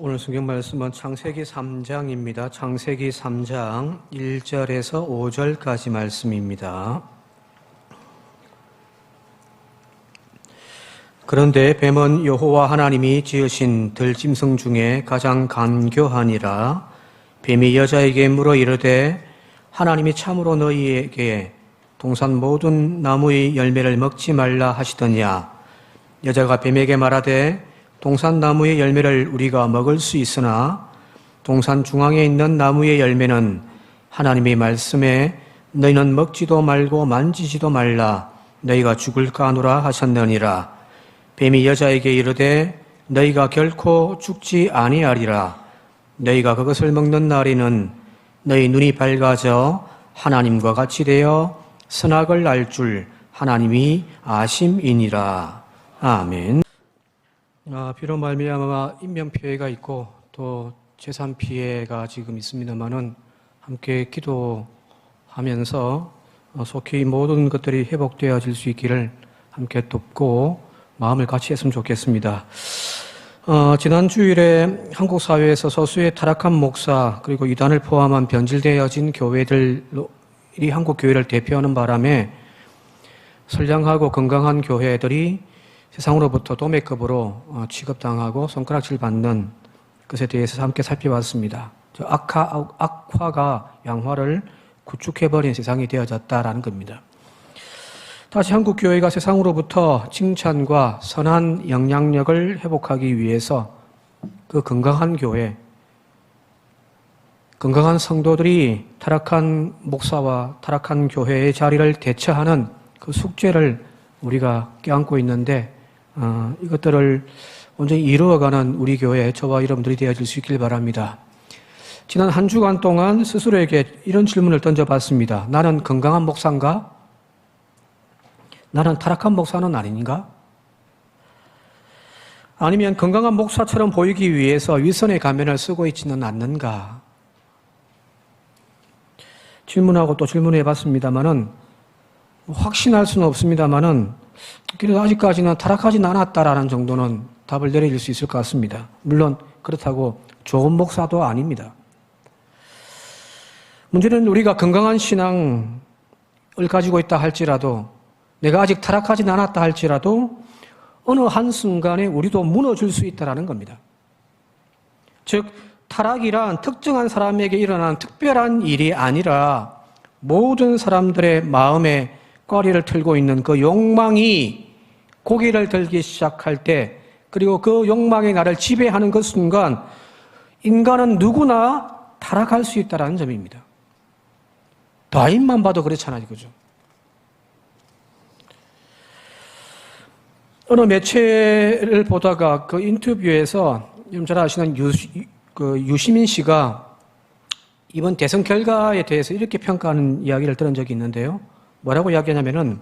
오늘 성경 말씀은 창세기 3장입니다. 창세기 3장 1절에서 5절까지 말씀입니다. 그런데 뱀은 여호와 하나님이 지으신 들짐승 중에 가장 간교하니라. 뱀이 여자에게 물어 이르되 하나님이 참으로 너희에게 동산 모든 나무의 열매를 먹지 말라 하시더냐. 여자가 뱀에게 말하되 동산 나무의 열매를 우리가 먹을 수 있으나 동산 중앙에 있는 나무의 열매는 하나님의 말씀에 너희는 먹지도 말고 만지지도 말라 너희가 죽을까 하노라 하셨느니라. 뱀이 여자에게 이르되 너희가 결코 죽지 아니하리라. 너희가 그것을 먹는 날에는 너희 눈이 밝아져 하나님과 같이 되어 선악을 알 줄 하나님이 아심이니라. 아멘. 비록 말미암아 인명피해가 있고 또 재산피해가 지금 있습니다만은 함께 기도하면서 속히 모든 것들이 회복되어질 수 있기를 함께 돕고 마음을 같이 했으면 좋겠습니다. 지난 주일에 한국 사회에서 소수의 타락한 목사 그리고 이단을 포함한 변질되어진 교회들이 한국 교회를 대표하는 바람에 선량하고 건강한 교회들이 세상으로부터 도매급으로 취급당하고 손가락질 받는 것에 대해서 함께 살펴봤습니다. 악화가 양화를 구축해버린 세상이 되어졌다라는 겁니다. 다시 한국 교회가 세상으로부터 칭찬과 선한 영향력을 회복하기 위해서 그 건강한 교회, 건강한 성도들이 타락한 목사와 타락한 교회의 자리를 대처하는 그 숙제를 우리가 껴안고 있는데 이것들을 온전히 이루어가는 우리 교회 저와 여러분들이 되어질 수 있길 바랍니다. 지난 한 주간 동안 스스로에게 이런 질문을 던져봤습니다. 나는 건강한 목사인가? 나는 타락한 목사는 아닌가? 아니면 건강한 목사처럼 보이기 위해서 윗선의 가면을 쓰고 있지는 않는가? 질문하고 또 질문해봤습니다만은 확신할 수는 없습니다만은 그래도 아직까지는 타락하진 않았다라는 정도는 답을 내릴 수 있을 것 같습니다. 물론 그렇다고 좋은 목사도 아닙니다. 문제는 우리가 건강한 신앙을 가지고 있다 할지라도 내가 아직 타락하진 않았다 할지라도 어느 한순간에 우리도 무너질 수 있다는 겁니다. 즉 타락이란 특정한 사람에게 일어난 특별한 일이 아니라 모든 사람들의 마음에 꼬리를 틀고 있는 그 욕망이 고개를 들기 시작할 때 그리고 그 욕망이 나를 지배하는 그 순간 인간은 누구나 타락할 수 있다는 점입니다. 다인만 봐도 그렇잖아요. 그죠? 어느 매체를 보다가 그 인터뷰에서 잘 아시는 유시민 씨가 이번 대선 결과에 대해서 이렇게 평가하는 이야기를 들은 적이 있는데요. 뭐라고 이야기하냐면은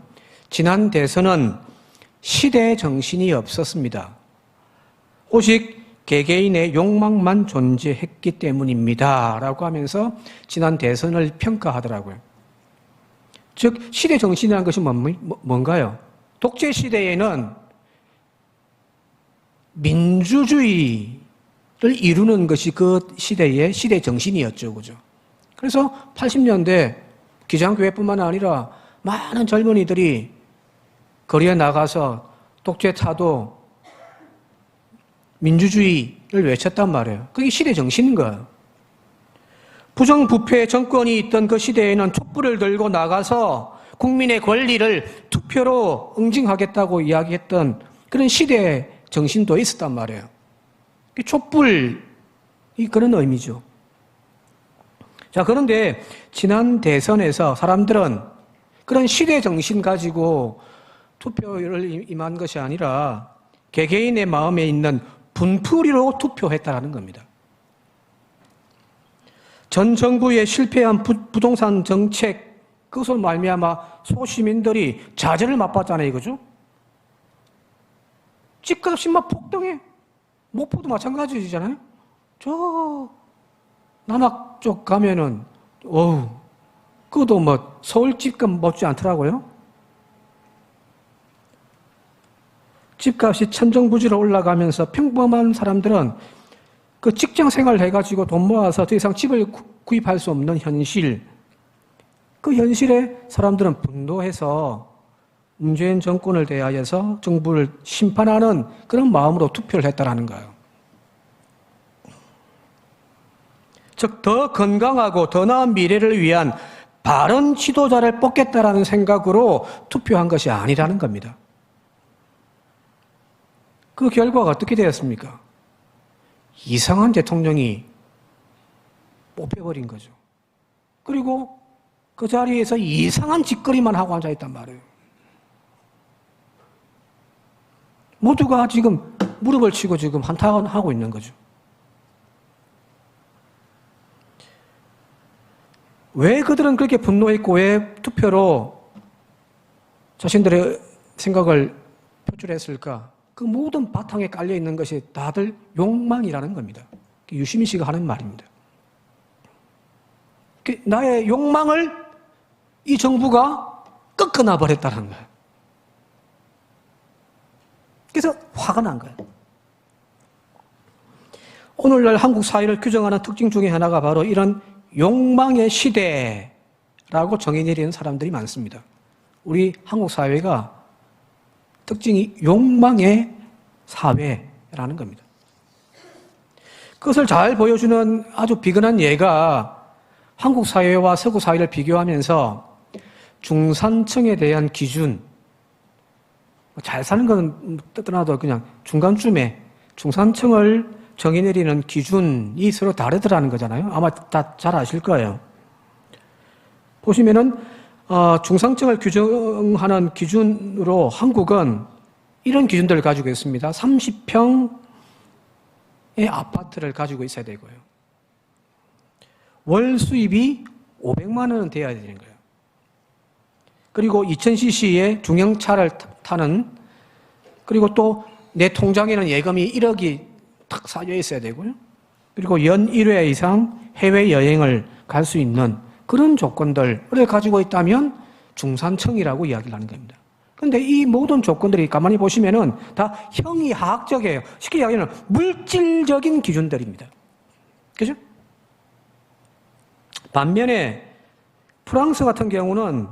지난 대선은 시대 정신이 없었습니다. 오직 개개인의 욕망만 존재했기 때문입니다. 라고 하면서 지난 대선을 평가하더라고요. 즉 시대 정신이라는 것이 뭔가요? 독재 시대에는 민주주의를 이루는 것이 그 시대의 시대 정신이었죠. 그죠? 그래서 80년대 기장교회뿐만 아니라 많은 젊은이들이 거리에 나가서 독재 타도 민주주의를 외쳤단 말이에요. 그게 시대 정신인 거예요. 부정부패 정권이 있던 그 시대에는 촛불을 들고 나가서 국민의 권리를 투표로 응징하겠다고 이야기했던 그런 시대 정신도 있었단 말이에요. 촛불이 그런 의미죠. 자, 그런데 지난 대선에서 사람들은 그런 시대 정신 가지고 투표를 임한 것이 아니라 개개인의 마음에 있는 분풀이로 투표했다는 겁니다. 전 정부의 실패한 부동산 정책 그것을 말미암아 소시민들이 좌절을 맛봤잖아요. 그죠? 집값이 막 폭등해. 목포도 마찬가지잖아요. 저 남학 쪽 가면은 그것도 뭐 서울 집값 못지 않더라고요. 집값이 천정부지로 올라가면서 평범한 사람들은 그 직장 생활을 해가지고 돈 모아서 더 이상 집을 구입할 수 없는 현실, 그 현실에 사람들은 분노해서 문재인 정권을 대하여서 정부를 심판하는 그런 마음으로 투표를 했다라는 거예요. 즉, 더 건강하고 더 나은 미래를 위한 바른 지도자를 뽑겠다라는 생각으로 투표한 것이 아니라는 겁니다. 그 결과가 어떻게 되었습니까? 이상한 대통령이 뽑혀버린 거죠. 그리고 그 자리에서 이상한 짓거리만 하고 앉아있단 말이에요. 모두가 지금 무릎을 치고 지금 한탄하고 있는 거죠. 왜 그들은 그렇게 분노했고 왜 투표로 자신들의 생각을 표출했을까? 그 모든 바탕에 깔려있는 것이 다들 욕망이라는 겁니다. 유시민 씨가 하는 말입니다. 나의 욕망을 이 정부가 꺾어놔 버렸다는 거예요. 그래서 화가 난 거예요. 오늘날 한국 사회를 규정하는 특징 중에 하나가 바로 이런 욕망의 시대라고 정의 내리는 사람들이 많습니다. 우리 한국 사회가 특징이 욕망의 사회라는 겁니다. 그것을 잘 보여주는 아주 비근한 예가 한국 사회와 서구 사회를 비교하면서 중산층에 대한 기준, 잘 사는 건 떠나도 그냥 중간쯤에 중산층을 정의 내리는 기준이 서로 다르더라는 거잖아요. 아마 다 잘 아실 거예요. 보시면은 중산층을 규정하는 기준으로 한국은 이런 기준들을 가지고 있습니다. 30평의 아파트를 가지고 있어야 되고요. 월 수입이 500만 원은 돼야 되는 거예요. 그리고 2000cc의 중형차를 타는, 그리고 또 내 통장에는 예금이 1억이 탁 쌓여 있어야 되고요. 그리고 연 1회 이상 해외여행을 갈 수 있는 그런 조건들을 가지고 있다면 중산층이라고 이야기를 하는 겁니다. 그런데 이 모든 조건들이 가만히 보시면은 다 형이하학적이에요. 쉽게 이야기하면 물질적인 기준들입니다. 그죠? 반면에 프랑스 같은 경우는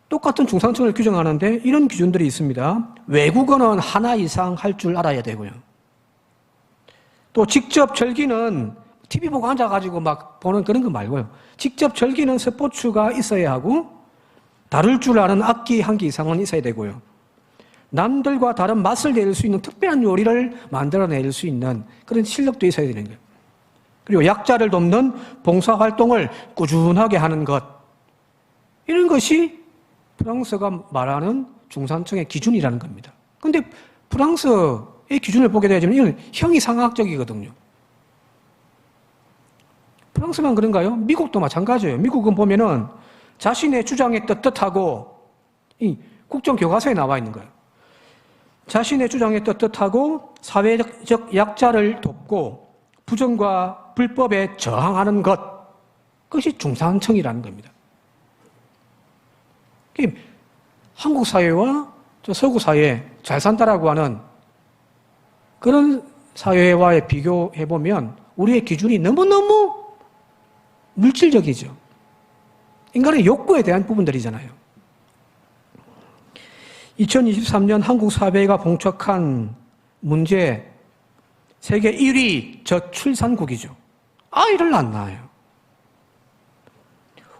똑같은 중산층을 규정하는데 이런 기준들이 있습니다. 외국어는 하나 이상 할 줄 알아야 되고요. 또 직접 즐기는, TV 보고 앉아가지고 막 보는 그런 거 말고요. 직접 즐기는 스포츠가 있어야 하고, 다룰 줄 아는 악기 한 개 이상은 있어야 되고요. 남들과 다른 맛을 낼 수 있는 특별한 요리를 만들어낼 수 있는 그런 실력도 있어야 되는 거예요. 그리고 약자를 돕는 봉사활동을 꾸준하게 하는 것. 이런 것이 프랑스가 말하는 중산층의 기준이라는 겁니다. 그런데 프랑스의 기준을 보게 되면 이건 형이상학적이거든요. 프랑스만 그런가요? 미국도 마찬가지예요. 미국은 보면은 자신의 주장에 떳떳하고, 이 국정교과서에 나와 있는 거예요. 자신의 주장에 떳떳하고 사회적 약자를 돕고 부정과 불법에 저항하는 것, 그것이 중산층이라는 겁니다. 한국 사회와 서구 사회, 잘 산다라고 하는 그런 사회와의 비교해보면 우리의 기준이 너무너무 물질적이죠. 인간의 욕구에 대한 부분들이잖아요. 2023년 한국 사회가 봉착한 문제, 세계 1위 저출산국이죠. 아이를 안 낳아요.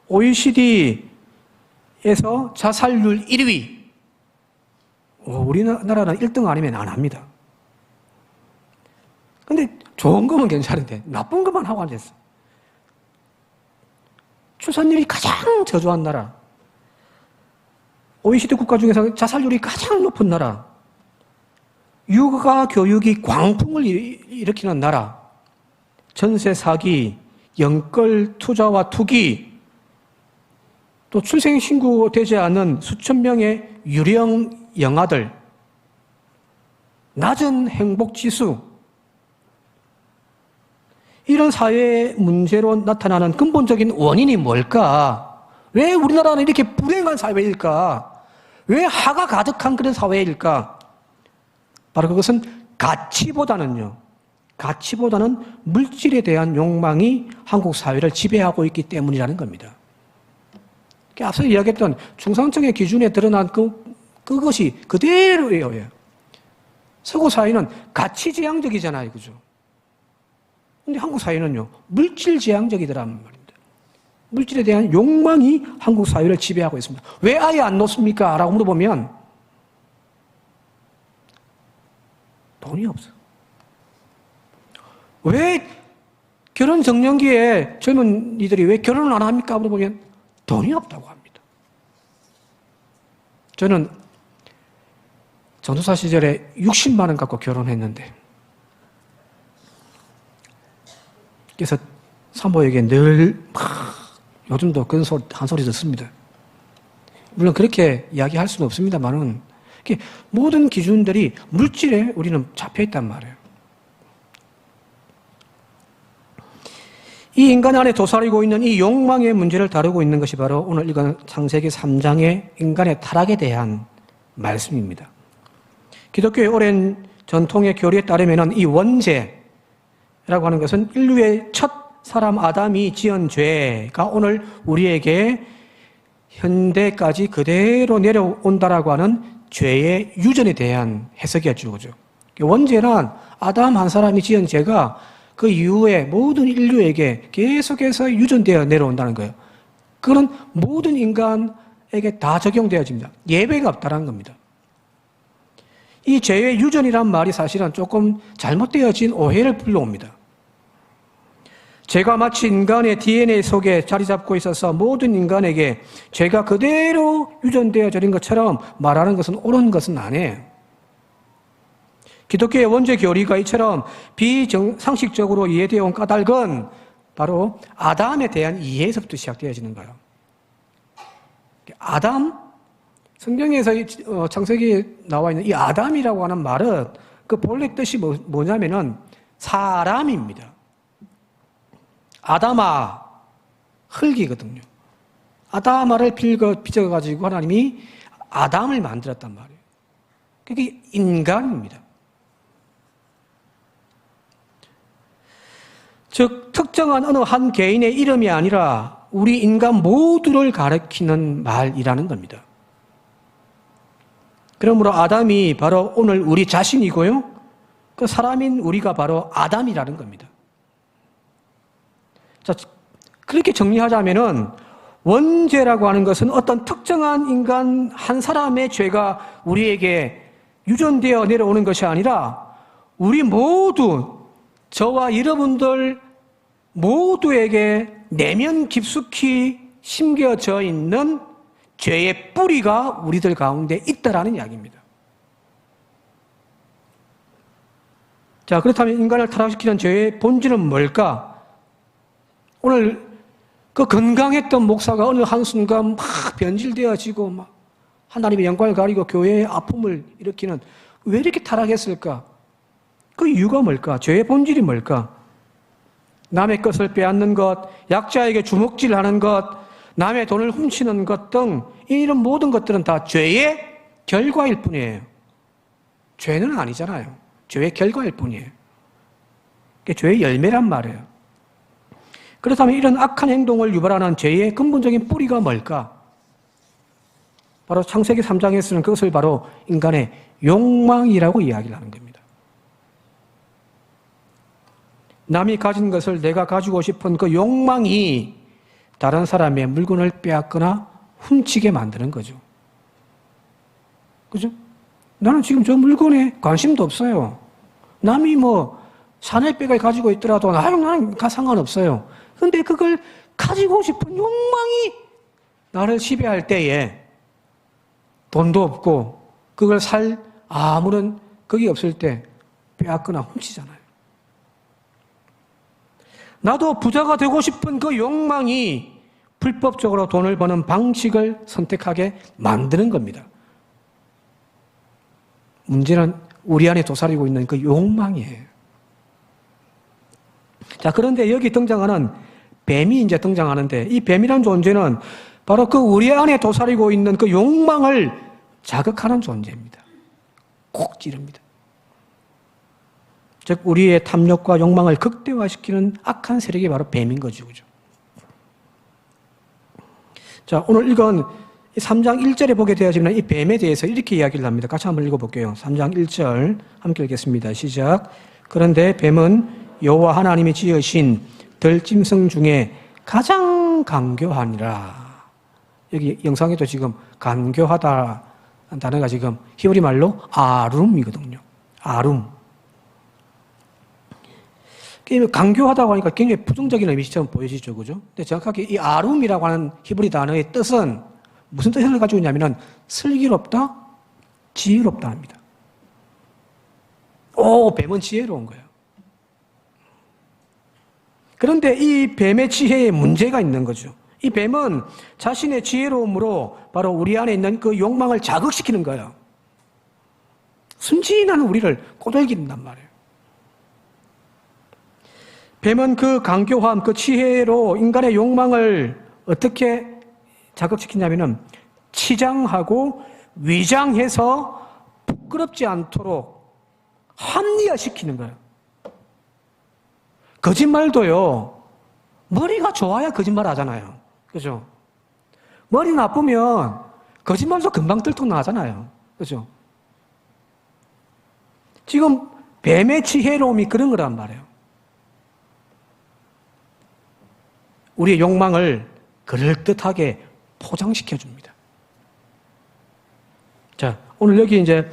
OECD에서 자살률 1위. 우리나라는 1등 아니면 안 합니다. 근데 좋은 거면 괜찮은데 나쁜 것만 하고 앉았어. 출산율이 가장 저조한 나라, OECD 국가 중에서 자살률이 가장 높은 나라, 육아 교육이 광풍을 일으키는 나라, 전세 사기, 연끌 투자와 투기, 또 출생 신고되지 않은 수천 명의 유령 영아들, 낮은 행복 지수, 이런 사회 문제로 나타나는 근본적인 원인이 뭘까? 왜 우리나라는 이렇게 불행한 사회일까? 왜 화가 가득한 그런 사회일까? 바로 그것은 가치보다는 물질에 대한 욕망이 한국 사회를 지배하고 있기 때문이라는 겁니다. 앞서 이야기했던 충성정의 기준에 드러난 그것이 그대로예요. 서구 사회는 가치지향적이잖아요. 그죠? 근데 한국 사회는요, 물질지향적이더란 말입니다. 물질에 대한 욕망이 한국 사회를 지배하고 있습니다. 왜 아예 안 놓습니까? 라고 물어보면 돈이 없어. 왜 결혼 정년기에 젊은이들이 왜 결혼을 안 합니까? 물어보면 돈이 없다고 합니다. 저는 전도사 시절에 60만 원 갖고 결혼했는데, 그래서 산모에게 늘 요즘도 그런 한 소리 듣습니다. 물론 그렇게 이야기할 수는 없습니다만은 모든 기준들이 물질에 우리는 잡혀있단 말이에요. 이 인간 안에 도사리고 있는 이 욕망의 문제를 다루고 있는 것이 바로 오늘 읽은 창세기 3장의 인간의 타락에 대한 말씀입니다. 기독교의 오랜 전통의 교리에 따르면 이 원죄라고 하는 것은 인류의 첫 사람 아담이 지은 죄가 오늘 우리에게 현대까지 그대로 내려온다라고 하는 죄의 유전에 대한 해석이었죠. 그죠? 원죄란 아담 한 사람이 지은 죄가 그 이후에 모든 인류에게 계속해서 유전되어 내려온다는 거예요. 그건 모든 인간에게 다 적용되어집니다. 예외가 없다는 겁니다. 이 죄의 유전이란 말이 사실은 조금 잘못되어진 오해를 불러옵니다. 죄가 마치 인간의 DNA 속에 자리 잡고 있어서 모든 인간에게 죄가 그대로 유전되어진 것처럼 말하는 것은 옳은 것은 아니에요. 기독교의 원죄 교리가 이처럼 비상식적으로 이해되어 온 까닭은 바로 아담에 대한 이해에서부터 시작되어지는 거예요. 아담? 성경에서 창세기에 나와 있는 이 아담이라고 하는 말은 그 본래 뜻이 뭐냐면은 사람입니다. 아담아, 흙이거든요. 아담아를 빚어가지고 하나님이 아담을 만들었단 말이에요. 그게 인간입니다. 즉 특정한 어느 한 개인의 이름이 아니라 우리 인간 모두를 가리키는 말이라는 겁니다. 그러므로 아담이 바로 오늘 우리 자신이고요, 그 사람인 우리가 바로 아담이라는 겁니다. 자, 그렇게 정리하자면은 원죄라고 하는 것은 어떤 특정한 인간 한 사람의 죄가 우리에게 유전되어 내려오는 것이 아니라 우리 모두, 저와 여러분들 모두에게 내면 깊숙이 심겨져 있는 죄의 뿌리가 우리들 가운데 있다라는 이야기입니다. 자, 그렇다면 인간을 타락시키는 죄의 본질은 뭘까? 오늘 그 건강했던 목사가 어느 한순간 막 변질되어지고 막 하나님의 영광을 가리고 교회의 아픔을 일으키는, 왜 이렇게 타락했을까? 그 이유가 뭘까? 죄의 본질이 뭘까? 남의 것을 빼앗는 것, 약자에게 주먹질하는 것, 남의 돈을 훔치는 것 등 이런 모든 것들은 다 죄의 결과일 뿐이에요. 죄는 아니잖아요. 죄의 결과일 뿐이에요. 그게 죄의 열매란 말이에요. 그렇다면 이런 악한 행동을 유발하는 죄의 근본적인 뿌리가 뭘까? 바로 창세기 3장에서는 그것을 바로 인간의 욕망이라고 이야기를 하는 겁니다. 남이 가진 것을 내가 가지고 싶은 그 욕망이 다른 사람의 물건을 빼앗거나 훔치게 만드는 거죠. 그죠? 나는 지금 저 물건에 관심도 없어요. 남이 샤넬백을 가지고 있더라도 나는 상관없어요. 근데 그걸 가지고 싶은 욕망이 나를 지배할 때에 돈도 없고 그걸 살 아무런 그게 없을 때 빼앗거나 훔치잖아요. 나도 부자가 되고 싶은 그 욕망이 불법적으로 돈을 버는 방식을 선택하게 만드는 겁니다. 문제는 우리 안에 도사리고 있는 그 욕망이에요. 자, 그런데 여기 등장하는 뱀이 이제 등장하는데, 이 뱀이라는 존재는 바로 그 우리 안에 도사리고 있는 그 욕망을 자극하는 존재입니다. 콕 찌릅니다. 즉 우리의 탐욕과 욕망을 극대화시키는 악한 세력이 바로 뱀인 거죠. 그죠? 자, 오늘 읽은 3장 1절에 보게 되어지는 이 뱀에 대해서 이렇게 이야기를 합니다. 같이 한번 읽어볼게요. 3장 1절 함께 읽겠습니다. 시작. 그런데 뱀은 여호와 하나님이 지으신 들짐승 중에 가장 간교하니라. 여기 영상에도 지금 간교하다 단어가 지금 히브리 말로 아룸이거든요. 아룸. 간교하다고 하니까 굉장히 부정적인 의미처럼 보여지죠. 그죠? 근데 정확하게 이 아룸이라고 하는 히브리 단어의 뜻은 무슨 뜻을 가지고 있냐면은 슬기롭다, 지혜롭다 합니다. 뱀은 지혜로운 거예요. 그런데 이 뱀의 지혜에 문제가 있는 거죠. 이 뱀은 자신의 지혜로움으로 바로 우리 안에 있는 그 욕망을 자극시키는 거예요. 순진한 우리를 꼬들긴단 말이에요. 뱀은 그 간교함, 그 지혜로 인간의 욕망을 어떻게 자극시키냐면은 치장하고 위장해서 부끄럽지 않도록 합리화시키는 거예요. 거짓말도요, 머리가 좋아야 거짓말 하잖아요. 그죠? 머리 나쁘면 거짓말도 금방 들통나잖아요. 그죠? 지금 뱀의 지혜로움이 그런 거란 말이에요. 우리의 욕망을 그럴듯하게 포장시켜 줍니다. 자, 오늘 여기 이제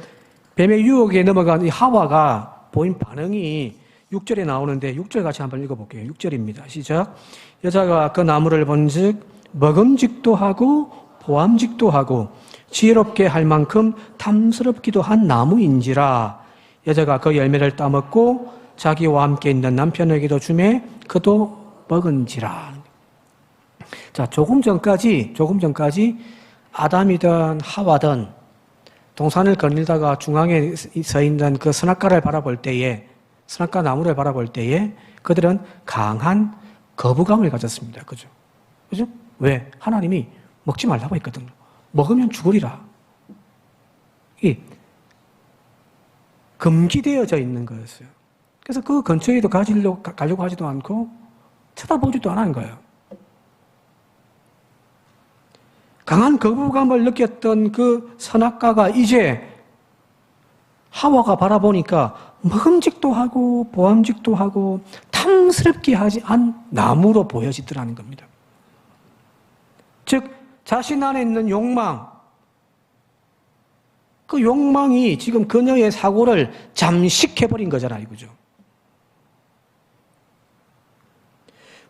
뱀의 유혹에 넘어간 이 하와가 보인 반응이 6절에 나오는데 6절 같이 한번 읽어볼게요. 6절입니다. 시작. 여자가 그 나무를 본즉 먹음직도 하고 보암직도 하고 지혜롭게 할 만큼 탐스럽기도 한 나무인지라. 여자가 그 열매를 따먹고 자기와 함께 있는 남편에게도 주매 그도 먹은지라. 자, 조금 전까지 아담이든 하와든 동산을 거닐다가 중앙에 서 있는 그 선악과를 바라볼 때에, 선악과 나무를 바라볼 때에 그들은 강한 거부감을 가졌습니다. 그죠? 그죠? 왜? 하나님이 먹지 말라고 했거든요. 먹으면 죽으리라. 이 금기되어져 있는 거였어요. 그래서 그 근처에도 가려고 하지도 않고 쳐다보지도 않은 거예요. 강한 거부감을 느꼈던 그 선악과가 이제 하와가 바라보니까 먹음직도 하고 보암직도 하고 탐스럽게 하지 않은 나무로 보여지더라는 겁니다. 즉 자신 안에 있는 욕망, 그 욕망이 지금 그녀의 사고를 잠식해버린 거잖아요. 그죠?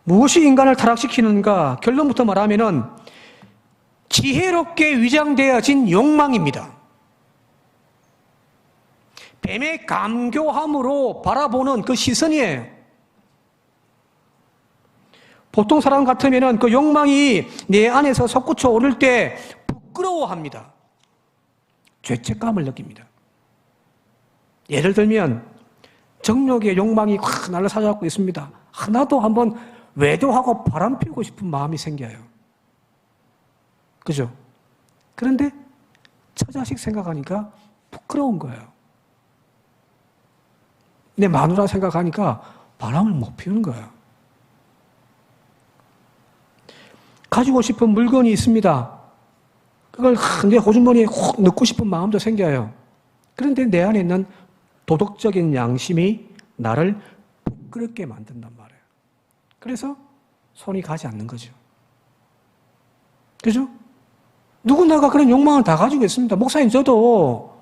무엇이 인간을 타락시키는가? 결론부터 말하면은 지혜롭게 위장되어진 욕망입니다. 뱀의 감교함으로 바라보는 그 시선이에요. 보통 사람 같으면은 그 욕망이 내 안에서 솟구쳐 오를 때 부끄러워합니다. 죄책감을 느낍니다. 예를 들면 정욕의 욕망이 확 나를 사로잡고 있습니다. 하나도 한번 외도하고 바람 피우고 싶은 마음이 생겨요. 그죠? 그런데 처자식 생각하니까 부끄러운 거예요. 내 마누라 생각하니까 바람을 못 피우는 거예요. 가지고 싶은 물건이 있습니다. 그걸 내 호주머니에 훅 넣고 싶은 마음도 생겨요. 그런데 내 안에 있는 도덕적인 양심이 나를 부끄럽게 만든단 말이에요. 그래서 손이 가지 않는 거죠. 그죠? 누구나가 그런 욕망을 다 가지고 있습니다. 목사님, 저도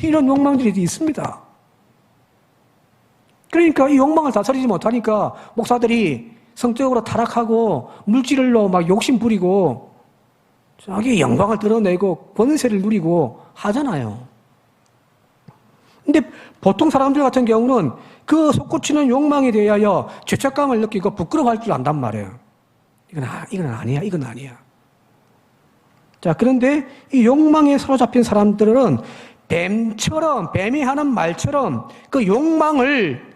이런 욕망들이 있습니다. 그러니까 이 욕망을 다스리지 못하니까 목사들이 성적으로 타락하고 물질로 막 욕심 부리고 자기의 영광을 드러내고 권세를 누리고 하잖아요. 근데 보통 사람들 같은 경우는 그 솟구치는 욕망에 대하여 죄책감을 느끼고 부끄러워할 줄 안단 말이에요. 이건 아니야. 자, 그런데 이 욕망에 사로잡힌 사람들은 뱀이 하는 말처럼 그 욕망을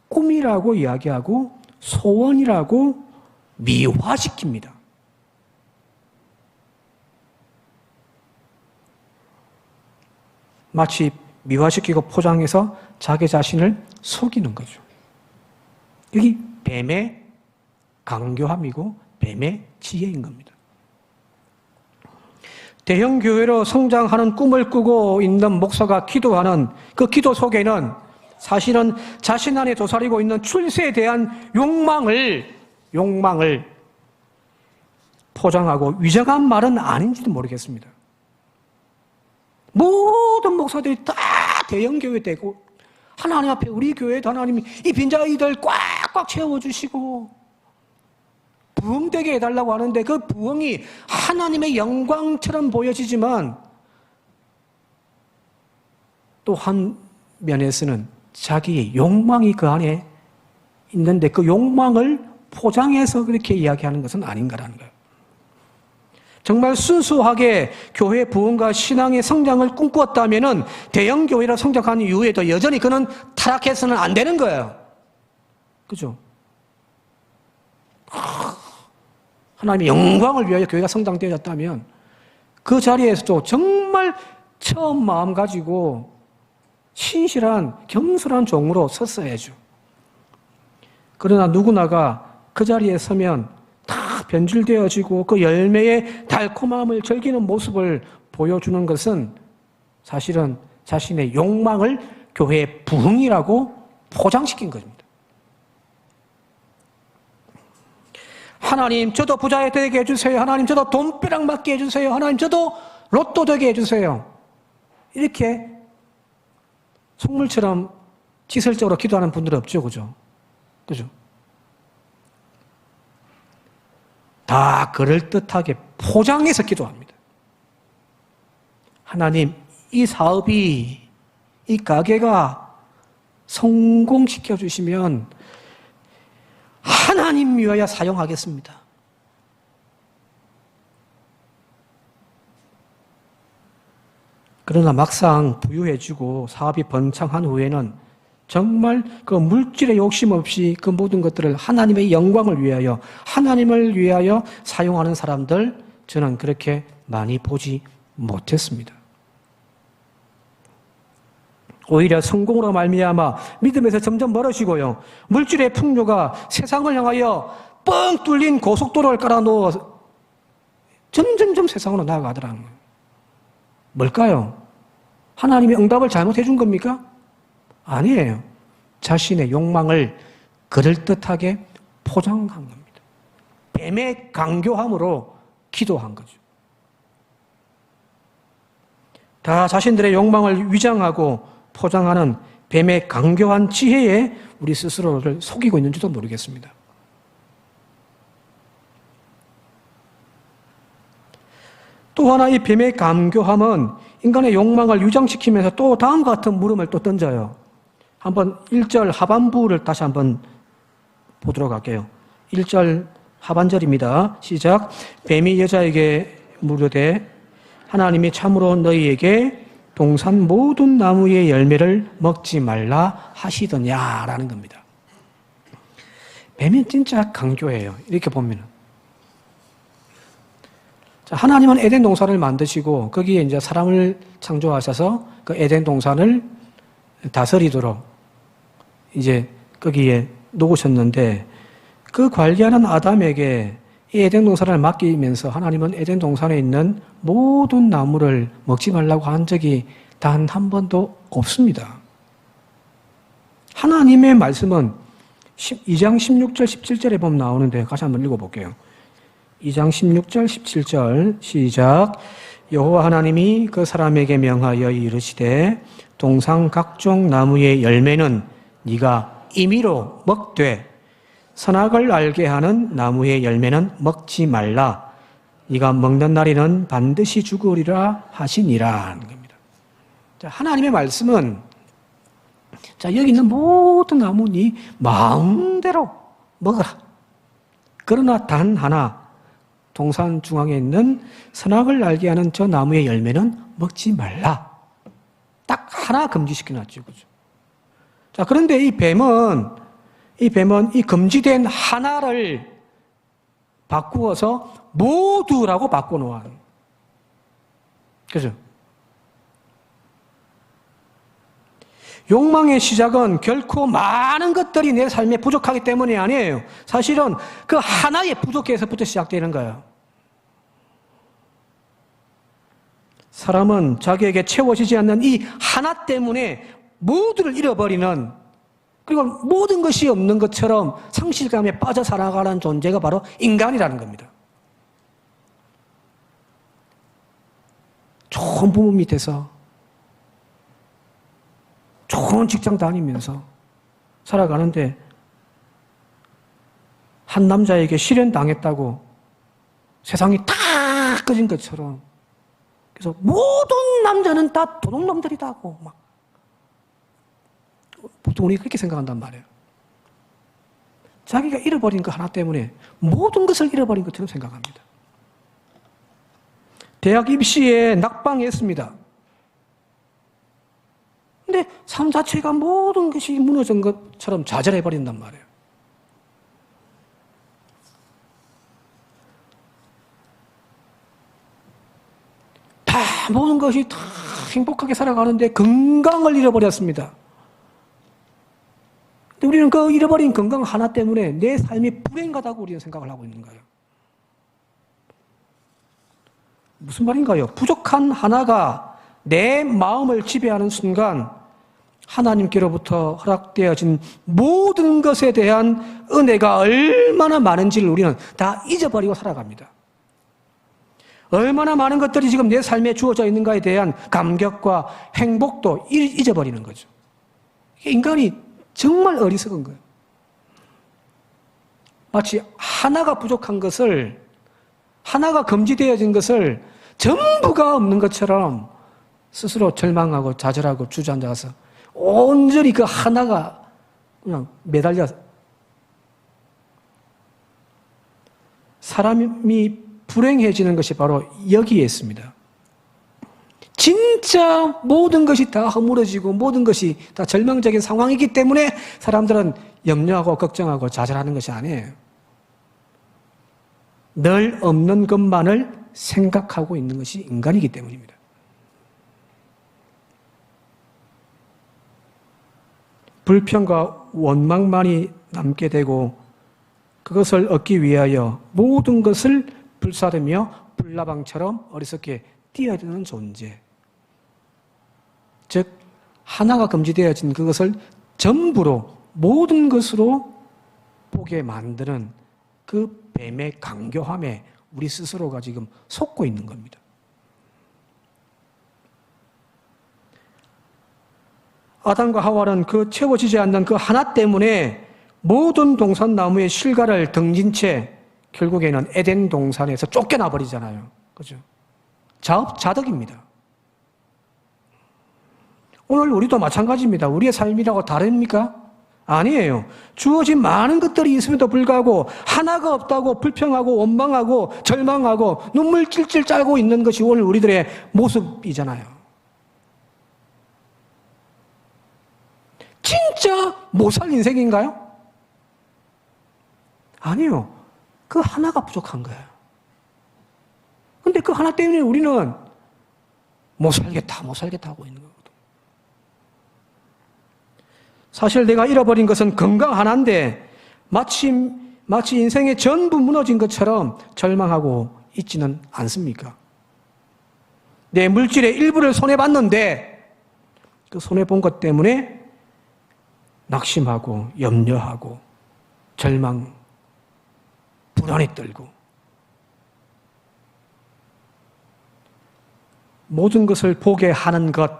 꿈이라고 이야기하고 소원이라고 미화시킵니다. 마치 미화시키고 포장해서 자기 자신을 속이는 거죠. 여기 뱀의 강교함이고 뱀의 지혜인 겁니다. 대형 교회로 성장하는 꿈을 꾸고 있는 목사가 기도하는 그 기도 속에는 사실은 자신 안에 도사리고 있는 출세에 대한 욕망을 포장하고 위장한 말은 아닌지도 모르겠습니다. 모든 목사들이 다 대형 교회 되고 하나님 앞에 우리 교회도 하나님이 이 빈자리들 꽉꽉 채워주시고 부흥되게 해달라고 하는데 그 부흥이 하나님의 영광처럼 보여지지만 또 한 면에서는 자기의 욕망이 그 안에 있는데 그 욕망을 포장해서 그렇게 이야기하는 것은 아닌가라는 거예요. 정말 순수하게 교회 부흥과 신앙의 성장을 꿈꾸었다면 대형 교회로 성장한 이후에도 여전히 그는 타락해서는 안 되는 거예요. 그죠? 하나님의 영광을 위하여 교회가 성장되어졌다면 그 자리에서도 정말 처음 마음 가지고 신실한 겸손한 종으로 섰어야죠. 그러나 누구나가 그 자리에 서면 다 변질되어지고 그 열매의 달콤함을 즐기는 모습을 보여주는 것은 사실은 자신의 욕망을 교회의 부흥이라고 포장시킨 것입니다. 하나님 저도 부자 되게 해주세요. 하나님 저도 돈벼락 맞게 해주세요. 하나님 저도 로또 되게 해주세요. 이렇게 속물처럼 지설적으로 기도하는 분들은 없죠. 그죠? 그죠? 다 그럴듯하게 포장해서 기도합니다. 하나님, 이 사업이, 이 가게가 성공시켜 주시면 하나님 위하여 사용하겠습니다. 그러나 막상 부유해지고 사업이 번창한 후에는 정말 그 물질의 욕심 없이 그 모든 것들을 하나님의 영광을 위하여 하나님을 위하여 사용하는 사람들 저는 그렇게 많이 보지 못했습니다. 오히려 성공으로 말미암아 믿음에서 점점 멀어지고요. 물질의 풍요가 세상을 향하여 뻥 뚫린 고속도로를 깔아놓아 점점점 세상으로 나아가더라는 거예요. 뭘까요? 하나님이 응답을 잘못해 준 겁니까? 아니에요. 자신의 욕망을 그럴듯하게 포장한 겁니다. 뱀의 강교함으로 기도한 거죠. 다 자신들의 욕망을 위장하고 포장하는 뱀의 강교한 지혜에 우리 스스로를 속이고 있는지도 모르겠습니다. 또 하나 이 뱀의 강교함은 인간의 욕망을 위장시키면서 또 다음과 같은 물음을 또 던져요. 한번 1절 하반부를 다시 한번 보도록 할게요. 1절 하반절입니다. 시작. 뱀이 여자에게 물으되 하나님이 참으로 너희에게 동산 모든 나무의 열매를 먹지 말라 하시더냐라는 겁니다. 뱀이 진짜 강교해요. 이렇게 보면은. 자, 하나님은 에덴 동산을 만드시고 거기에 이제 사람을 창조하셔서 그 에덴 동산을 다스리도록 이제 거기에 놓으셨는데 그 관리하는 아담에게 이 에덴 동산을 맡기면서 하나님은 에덴 동산에 있는 모든 나무를 먹지 말라고 한 적이 단 한 번도 없습니다. 하나님의 말씀은 2장 16절 17절에 보면 나오는데 같이 한번 읽어볼게요. 2장 16절 17절 시작. 여호와 하나님이 그 사람에게 명하여 이르시되 동산 각종 나무의 열매는 네가 임의로 먹되 선악을 알게 하는 나무의 열매는 먹지 말라. 네가 먹는 날에는 반드시 죽으리라 하시니라 하는 겁니다. 자, 하나님의 말씀은 자, 여기 있는 모든 나무 네 마음대로 먹어라. 그러나 단 하나 동산 중앙에 있는 선악을 알게 하는 저 나무의 열매는 먹지 말라. 딱 하나 금지시켜놨죠. 그죠? 자, 그런데 이 뱀은 이 금지된 하나를 바꾸어서 모두라고 바꿔놓아요. 그죠? 욕망의 시작은 결코 많은 것들이 내 삶에 부족하기 때문이 아니에요. 사실은 그 하나의 부족에서부터 시작되는 거예요. 사람은 자기에게 채워지지 않는 이 하나 때문에 모두를 잃어버리는, 그리고 모든 것이 없는 것처럼 상실감에 빠져 살아가는 존재가 바로 인간이라는 겁니다. 좋은 부모 밑에서 좋은 직장 다니면서 살아가는데 한 남자에게 실현당했다고 세상이 다 꺼진 것처럼, 그래서 모든 남자는 다 도둑놈들이다고 막 보통 우리가 그렇게 생각한단 말이에요. 자기가 잃어버린 거 하나 때문에 모든 것을 잃어버린 것처럼 생각합니다. 대학 입시에 낙방했습니다. 근데 삶 자체가 모든 것이 무너진 것처럼 좌절해버린단 말이에요. 다 모든 것이 다 행복하게 살아가는데 건강을 잃어버렸습니다. 근데 우리는 그 잃어버린 건강 하나 때문에 내 삶이 불행하다고 우리는 생각을 하고 있는 거예요. 무슨 말인가요? 부족한 하나가 내 마음을 지배하는 순간 하나님께로부터 허락되어진 모든 것에 대한 은혜가 얼마나 많은지를 우리는 다 잊어버리고 살아갑니다. 얼마나 많은 것들이 지금 내 삶에 주어져 있는가에 대한 감격과 행복도 잊어버리는 거죠. 인간이 정말 어리석은 거예요. 마치 하나가 부족한 것을, 하나가 금지되어진 것을 전부가 없는 것처럼 스스로 절망하고 좌절하고 주저앉아서 온전히 그 하나가 그냥 매달려. 사람이 불행해지는 것이 바로 여기에 있습니다. 진짜 모든 것이 다 허물어지고 모든 것이 다 절망적인 상황이기 때문에 사람들은 염려하고 걱정하고 좌절하는 것이 아니에요. 늘 없는 것만을 생각하고 있는 것이 인간이기 때문입니다. 불평과 원망만이 남게 되고 그것을 얻기 위하여 모든 것을 불사르며 불나방처럼 어리석게 뛰어드는 존재. 즉 하나가 금지되어진 그것을 전부로 모든 것으로 보게 만드는 그 뱀의 강교함에 우리 스스로가 지금 속고 있는 겁니다. 아담과 하와는 그 채워지지 않는 그 하나 때문에 모든 동산나무의 실과를 등진 채 결국에는 에덴 동산에서 쫓겨나 버리잖아요. 그죠? 자업자득입니다. 오늘 우리도 마찬가지입니다. 우리의 삶이라고 다릅니까? 아니에요. 주어진 많은 것들이 있음에도 불구하고 하나가 없다고 불평하고 원망하고 절망하고 눈물 찔찔 짜고 있는 것이 오늘 우리들의 모습이잖아요. 진짜 못 살 인생인가요? 아니요. 그 하나가 부족한 거예요. 근데 그 하나 때문에 우리는 못 살겠다 하고 있는 거거든요. 사실 내가 잃어버린 것은 건강 하나인데 마치 인생의 전부 무너진 것처럼 절망하고 있지는 않습니까? 내 물질의 일부를 손해봤는데 그 손해본 것 때문에 낙심하고 염려하고 절망, 불안에 떨고 모든 것을 보게 하는 것,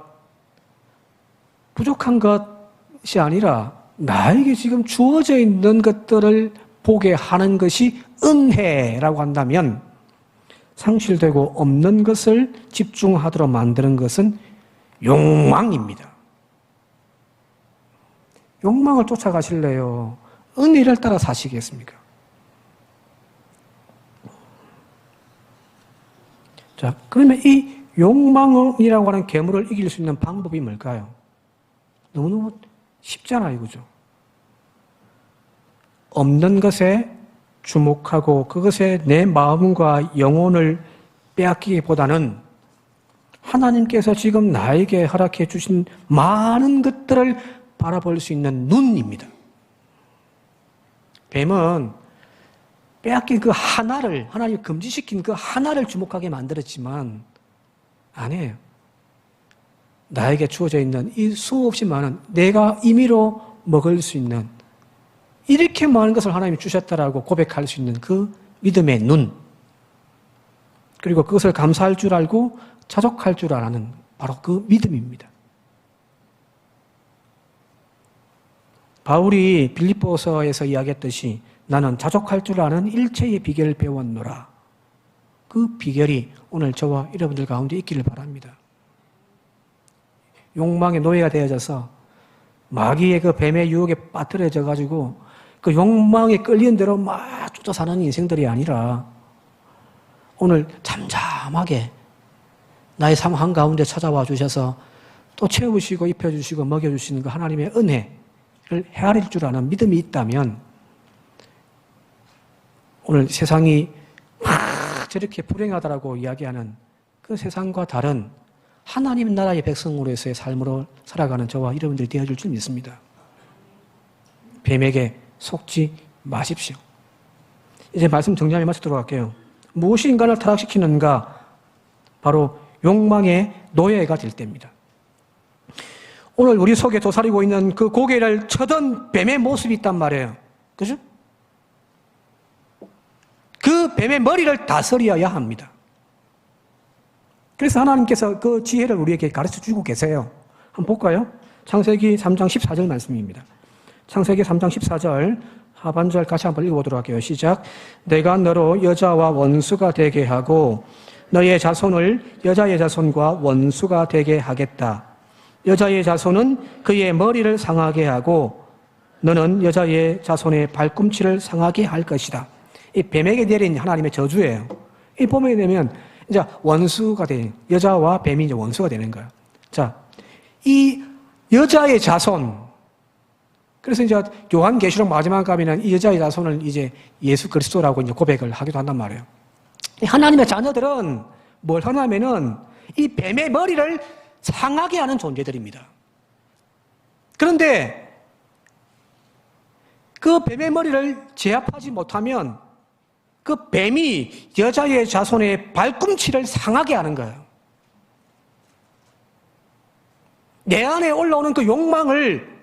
부족한 것이 아니라 나에게 지금 주어져 있는 것들을 보게 하는 것이 은혜라고 한다면 상실되고 없는 것을 집중하도록 만드는 것은 욕망입니다. 욕망을 쫓아가실래요? 은혜를 따라 사시겠습니까? 자, 그러면 이 욕망이라고 하는 괴물을 이길 수 있는 방법이 뭘까요? 너무너무 쉽잖아요, 그죠? 없는 것에 주목하고 그것에 내 마음과 영혼을 빼앗기기보다는 하나님께서 지금 나에게 허락해 주신 많은 것들을 바라볼 수 있는 눈입니다. 뱀은 빼앗긴 그 하나를, 하나님이 금지시킨 그 하나를 주목하게 만들었지만 아니에요. 나에게 주어져 있는 이 수없이 많은 내가 임의로 먹을 수 있는 이렇게 많은 것을 하나님이 주셨다라고 고백할 수 있는 그 믿음의 눈, 그리고 그것을 감사할 줄 알고 자족할 줄 아는 바로 그 믿음입니다. 바울이 빌립보서에서 이야기했듯이 나는 자족할 줄 아는 일체의 비결을 배웠노라. 그 비결이 오늘 저와 여러분들 가운데 있기를 바랍니다. 욕망의 노예가 되어져서 마귀의 그 뱀의 유혹에 빠뜨려져 가지고 그 욕망에 끌리는 대로 막 쫓아 사는 인생들이 아니라 오늘 잠잠하게 나의 삶 한가운데 찾아와 주셔서 또 채우시고 입혀주시고 먹여주시는 그 하나님의 은혜를 헤아릴 줄 아는 믿음이 있다면 오늘 세상이 막 저렇게 불행하다라고 이야기하는 그 세상과 다른 하나님 나라의 백성으로서의 삶으로 살아가는 저와 여러분들이 되어줄 줄 믿습니다. 뱀에게 속지 마십시오. 이제 말씀 정리하며 마쳐 들어갈게요. 무엇이 인간을 타락시키는가? 바로 욕망의 노예가 될 때입니다. 오늘 우리 속에 도사리고 있는 그 고개를 쳐든 뱀의 모습이 있단 말이에요. 그죠? 그 뱀의 머리를 다스려야 합니다. 그래서 하나님께서 그 지혜를 우리에게 가르쳐 주고 계세요. 한번 볼까요? 창세기 3장 14절 말씀입니다. 창세기 3장 14절 하반절 같이 한번 읽어보도록 할게요. 시작. 내가 너로 여자와 원수가 되게 하고 너의 자손을 여자의 자손과 원수가 되게 하겠다. 여자의 자손은 그의 머리를 상하게 하고 너는 여자의 자손의 발꿈치를 상하게 할 것이다. 이 뱀에게 내린 하나님의 저주예요. 이 보면 되면 이제 원수가 돼. 여자와 뱀이 이제 원수가 되는 거예요. 자, 이 여자의 자손. 그래서 이제 요한계시록 마지막 가면은 이 여자의 자손을 이제 예수 그리스도라고 이제 고백을 하기도 한단 말이에요. 하나님의 자녀들은 뭘 하냐면은 이 뱀의 머리를 상하게 하는 존재들입니다. 그런데 그 뱀의 머리를 제압하지 못하면 그 뱀이 여자의 자손의 발꿈치를 상하게 하는 거예요. 내 안에 올라오는 그 욕망을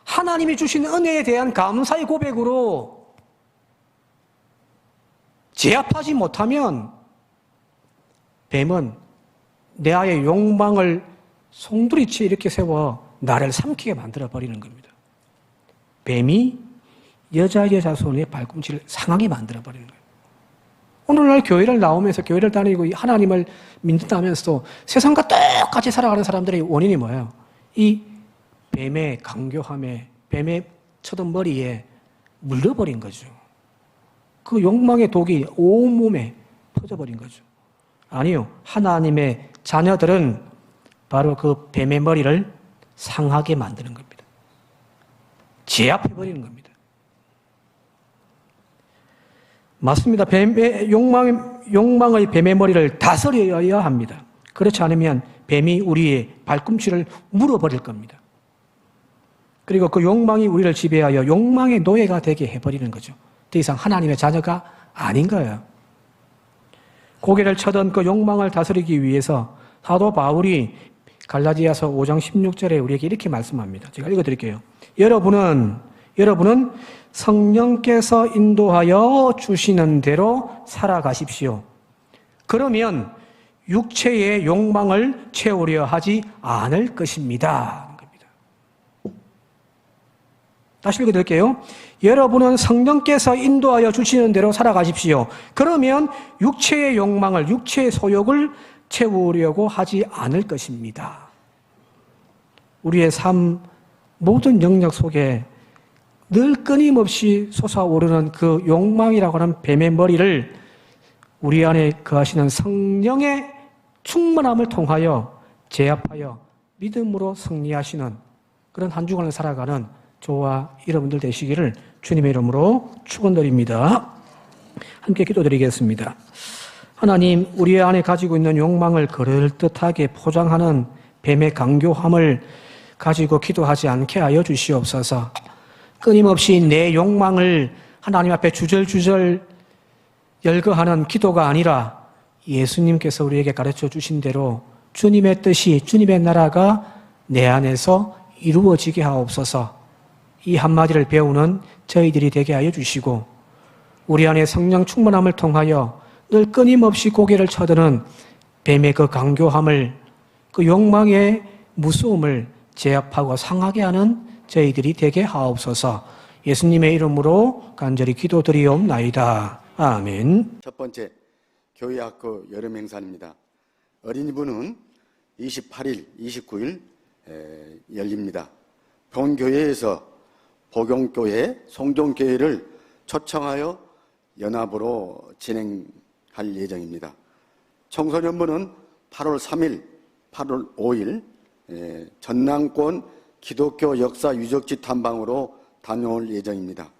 하나님이 주신 은혜에 대한 감사의 고백으로 제압하지 못하면 뱀은 내 안의 욕망을 송두리째 이렇게 세워 나를 삼키게 만들어버리는 겁니다. 뱀이 여자의 자손의 발꿈치를 상하게 만들어버리는 거예요. 오늘날 교회를 나오면서 교회를 다니고 하나님을 믿는다면서도 세상과 똑같이 살아가는 사람들의 원인이 뭐예요? 이 뱀의 강교함에, 뱀의 쳐든 머리에 물려버린 거죠. 그 욕망의 독이 온몸에 퍼져버린 거죠. 아니요. 하나님의 자녀들은 바로 그 뱀의 머리를 상하게 만드는 겁니다. 제압해버리는 겁니다. 맞습니다. 욕망의 뱀의 머리를 다스려야 합니다. 그렇지 않으면 뱀이 우리의 발꿈치를 물어버릴 겁니다. 그리고 그 욕망이 우리를 지배하여 욕망의 노예가 되게 해버리는 거죠. 더 이상 하나님의 자녀가 아닌 거예요. 고개를 쳐든 그 욕망을 다스리기 위해서 사도 바울이 갈라디아서 5장 16절에 우리에게 이렇게 말씀합니다. 제가 읽어드릴게요. 여러분은 성령께서 인도하여 주시는 대로 살아가십시오. 그러면 육체의 욕망을 채우려 하지 않을 것입니다. 다시 읽어드릴게요. 여러분은 성령께서 인도하여 주시는 대로 살아가십시오. 그러면 육체의 욕망을, 육체의 소욕을 채우려고 하지 않을 것입니다. 우리의 삶 모든 영역 속에 늘 끊임없이 솟아오르는 그 욕망이라고 하는 뱀의 머리를 우리 안에 거하시는 성령의 충만함을 통하여 제압하여 믿음으로 승리하시는 그런 한 주간을 살아가는 저와 여러분들 되시기를 주님의 이름으로 축원드립니다. 함께 기도드리겠습니다. 하나님, 우리 안에 가지고 있는 욕망을 그럴듯하게 포장하는 뱀의 강교함을 가지고 기도하지 않게 하여 주시옵소서. 끊임없이 내 욕망을 하나님 앞에 주절주절 열거하는 기도가 아니라 예수님께서 우리에게 가르쳐 주신 대로 주님의 뜻이, 주님의 나라가 내 안에서 이루어지게 하옵소서. 이 한마디를 배우는 저희들이 되게 하여 주시고, 우리 안에 성령 충만함을 통하여 늘 끊임없이 고개를 쳐드는 뱀의 그 강교함을, 그 욕망의 무서움을 제압하고 상하게 하는 저희들이 되게 하옵소서. 예수님의 이름으로 간절히 기도드리옵나이다. 아멘. 첫 번째, 교회학교 여름 행사입니다. 어린이부는 28일, 29일 열립니다. 본교회에서 복용교회, 송정교회를 초청하여 연합으로 진행할 예정입니다. 청소년부는 8월 3일, 8월 5일 전남권 기독교 역사 유적지 탐방으로 다녀올 예정입니다.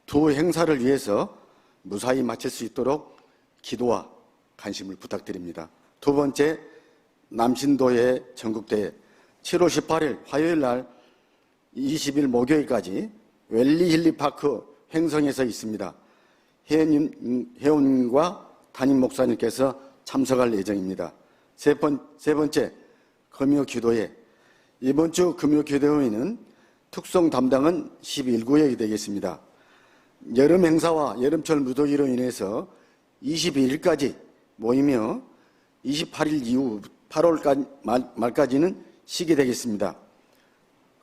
두 행사를 위해서 무사히 마칠 수 있도록 기도와 관심을 부탁드립니다. 두 번째, 남신도의 전국대회 7월 18일 화요일 날 20일 목요일까지 웰리힐리파크 횡성에서 있습니다. 회원님과 담임 목사님께서 참석할 예정입니다. 세 번째, 금요기도회. 이번 주 금요기도회는 특송 담당은 11구역이 되겠습니다. 여름 행사와 여름철 무더기로 인해서 22일까지 모이며 28일 이후 8월 말까지는 쉬게 되겠습니다.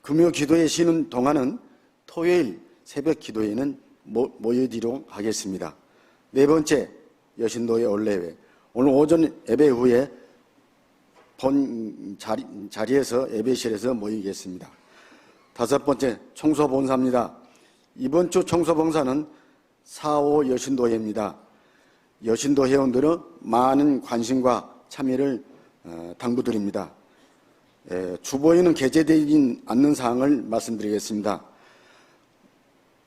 금요기도회 쉬는 동안은 토요일 새벽 기도회는 모여지도록 하겠습니다. 네 번째, 여신도의 올레회. 오늘 오전 예배 후에 본 자리에서 예배실에서 모이겠습니다. 다섯 번째, 청소봉사입니다. 이번 주 청소봉사는 4.5 여신도회입니다. 여신도 회원들은 많은 관심과 참여를 당부드립니다. 주보에는 게재되지 않는 사항을 말씀드리겠습니다.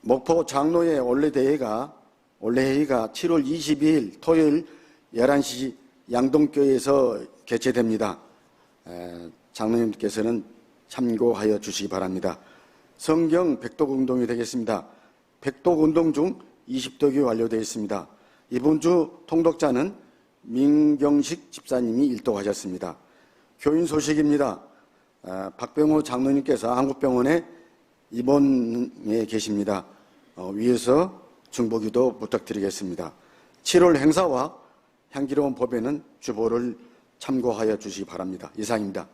목포 장로회 올레회의가 7월 22일 토요일 11시 양동교회에서 개최됩니다. 장로님께서는 참고하여 주시기 바랍니다. 성경 백독운동이 되겠습니다. 백독운동 중 20독이 완료되어 있습니다. 이번 주 통독자는 민경식 집사님이 일독하셨습니다. 교인 소식입니다. 박병호 장로님께서 한국병원에 입원해 계십니다. 위에서 중보기도 부탁드리겠습니다. 7월 행사와 향기로운 법에는 주보를 참고하여 주시기 바랍니다. 이상입니다.